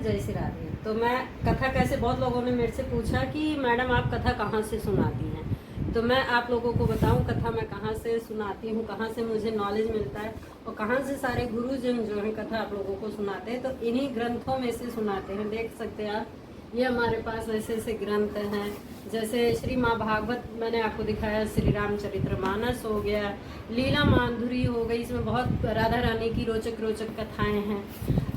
जय श्री राधे। तो मैं कथा कैसे, बहुत लोगों ने मेरे से पूछा कि मैडम आप कथा कहाँ से सुनाती हैं। तो मैं आप लोगों को बताऊं कथा मैं कहाँ से सुनाती हूँ, कहाँ से मुझे नॉलेज मिलता है और कहाँ से सारे गुरुजन जो है कथा आप लोगों को सुनाते हैं। तो इन्हीं ग्रंथों में से सुनाते हैं। देख सकते हैं आप, ये हमारे पास ऐसे ऐसे ग्रंथ हैं, जैसे श्री माँ भागवत मैंने आपको दिखाया, श्री रामचरितमानस हो गया, लीला माधुरी हो गई, इसमें बहुत राधा रानी की रोचक रोचक कथाएं हैं।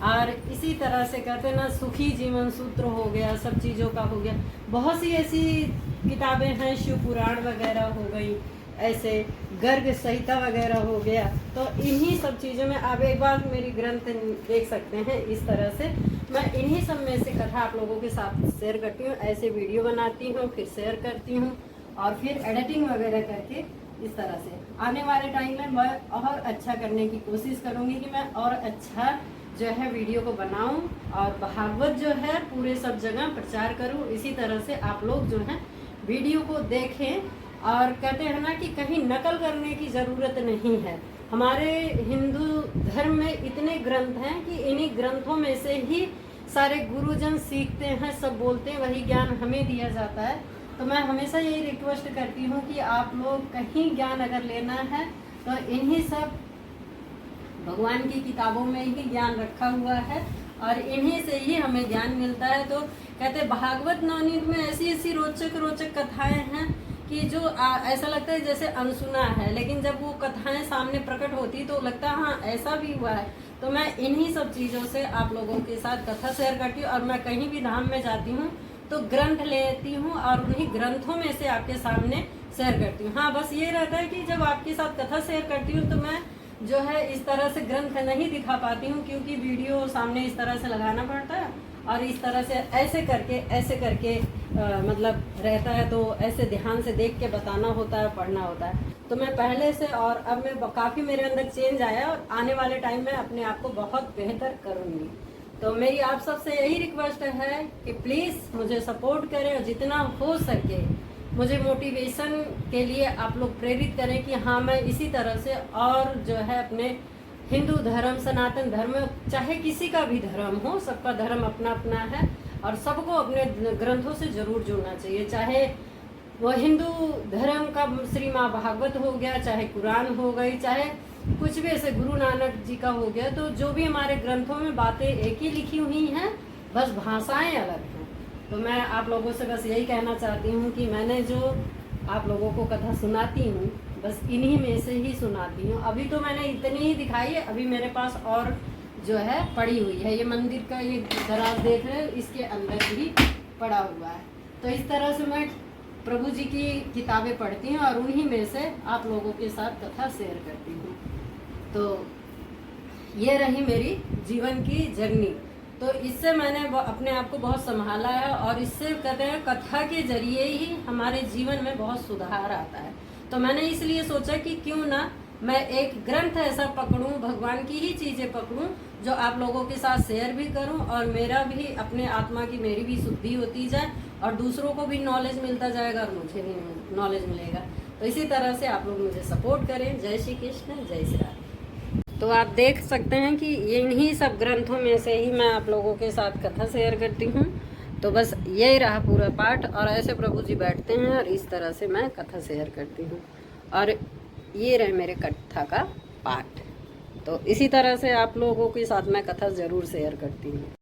और इसी तरह से कहते हैं ना, सुखी जीवन सूत्र हो गया, सब चीज़ों का हो गया। बहुत सी ऐसी किताबें हैं, शिव पुराण वगैरह हो गई, ऐसे गर्ग संहिता वगैरह हो गया। तो इन्हीं सब चीज़ों में आप एक बार मेरी ग्रंथ देख सकते हैं। इस तरह से मैं इन्हीं सब में से कथा आप लोगों के साथ शेयर करती हूँ, ऐसे वीडियो बनाती हूँ, फिर शेयर करती हूँ और फिर एडिटिंग वगैरह करके इस तरह से आने वाले टाइम में मैं और अच्छा करने की कोशिश करूँगी कि मैं और अच्छा जो है वीडियो को बनाऊं और भागवत जो है पूरे सब जगह प्रचार करूं। इसी तरह से आप लोग जो है वीडियो को देखें और कहते हैं ना कि कहीं नकल करने की ज़रूरत नहीं है। हमारे हिंदू धर्म में इतने ग्रंथ हैं कि इन्हीं ग्रंथों में से ही सारे गुरुजन सीखते हैं, सब बोलते हैं, वही ज्ञान हमें दिया जाता है। तो मैं हमेशा यही रिक्वेस्ट करती हूँ कि आप लोग कहीं ज्ञान अगर लेना है तो इन्हीं सब भगवान की किताबों में ही ज्ञान रखा हुआ है और इन्हीं से ही हमें ज्ञान मिलता है। तो कहते भागवत नवनीत में ऐसी ऐसी रोचक रोचक कथाएं हैं कि जो ऐसा लगता है जैसे अनसुना है, लेकिन जब वो कथाएं सामने प्रकट होती तो लगता है हाँ ऐसा भी हुआ है। तो मैं इन्हीं सब चीज़ों से आप लोगों के साथ कथा शेयर करती हूँ। और मैं कहीं भी धाम में जाती हूँ तो ग्रंथ लेती हूँ और उन्हीं ग्रंथों में से आपके सामने शेयर करती हूँ। हाँ, बस ये रहता है कि जब आपके साथ कथा शेयर करती हूँ तो मैं जो है इस तरह से ग्रंथ नहीं दिखा पाती हूँ, क्योंकि वीडियो सामने इस तरह से लगाना पड़ता है और इस तरह से ऐसे करके मतलब रहता है। तो ऐसे ध्यान से देख के बताना होता है, पढ़ना होता है। तो मैं पहले से और अब मैं काफ़ी मेरे अंदर चेंज आया और आने वाले टाइम में अपने आप को बहुत बेहतर करूँगी। तो मेरी आप सबसे यही रिक्वेस्ट है कि प्लीज़ मुझे सपोर्ट करें और जितना हो सके मुझे मोटिवेशन के लिए आप लोग प्रेरित करें कि हाँ मैं इसी तरह से और जो है अपने हिंदू धर्म, सनातन धर्म, चाहे किसी का भी धर्म हो, सबका धर्म अपना अपना है और सबको अपने ग्रंथों से ज़रूर जुड़ना चाहिए। चाहे वो हिंदू धर्म का श्री माँ भागवत हो गया, चाहे कुरान हो गई, चाहे कुछ भी ऐसे गुरु नानक जी का हो गया। तो जो भी हमारे ग्रंथों में बातें एक ही लिखी हुई हैं, बस भाषाएं अलग हैं। तो मैं आप लोगों से बस यही कहना चाहती हूँ कि मैंने जो आप लोगों को कथा सुनाती हूँ बस इन्हीं में से ही सुनाती हूँ। अभी तो मैंने इतनी ही दिखाई है, अभी मेरे पास और जो है पड़ी हुई है। ये मंदिर का ये दराज देख रहे हो, इसके अंदर ही पड़ा हुआ है। तो इस तरह से मैं प्रभु जी की किताबें पढ़ती हूँ और उन्हीं में से आप लोगों के साथ कथा शेयर करती हूँ। तो ये रही मेरी जीवन की जर्नी। तो इससे मैंने अपने आप को बहुत संभाला है और इससे कहते हैं कथा के जरिए ही हमारे जीवन में बहुत सुधार आता है। तो मैंने इसलिए सोचा कि क्यों ना मैं एक ग्रंथ ऐसा पकड़ूं, भगवान की ही चीज़ें पकड़ूं जो आप लोगों के साथ शेयर भी करूं और मेरा भी अपने आत्मा की मेरी भी शुद्धि होती जाए और दूसरों को भी नॉलेज मिलता जाएगा और मुझे भी नॉलेज मिलेगा। तो इसी तरह से आप लोग मुझे सपोर्ट करें। जय श्री कृष्ण, जय श्री राधे। तो आप देख सकते हैं कि इन्हीं सब ग्रंथों में से ही मैं आप लोगों के साथ कथा शेयर करती हूँ। तो बस यही रहा पूरा पाठ और ऐसे प्रभु जी बैठते हैं और इस तरह से मैं कथा शेयर करती हूँ और ये रहे मेरे कथा का पाठ। तो इसी तरह से आप लोगों के साथ मैं कथा ज़रूर शेयर करती हूँ।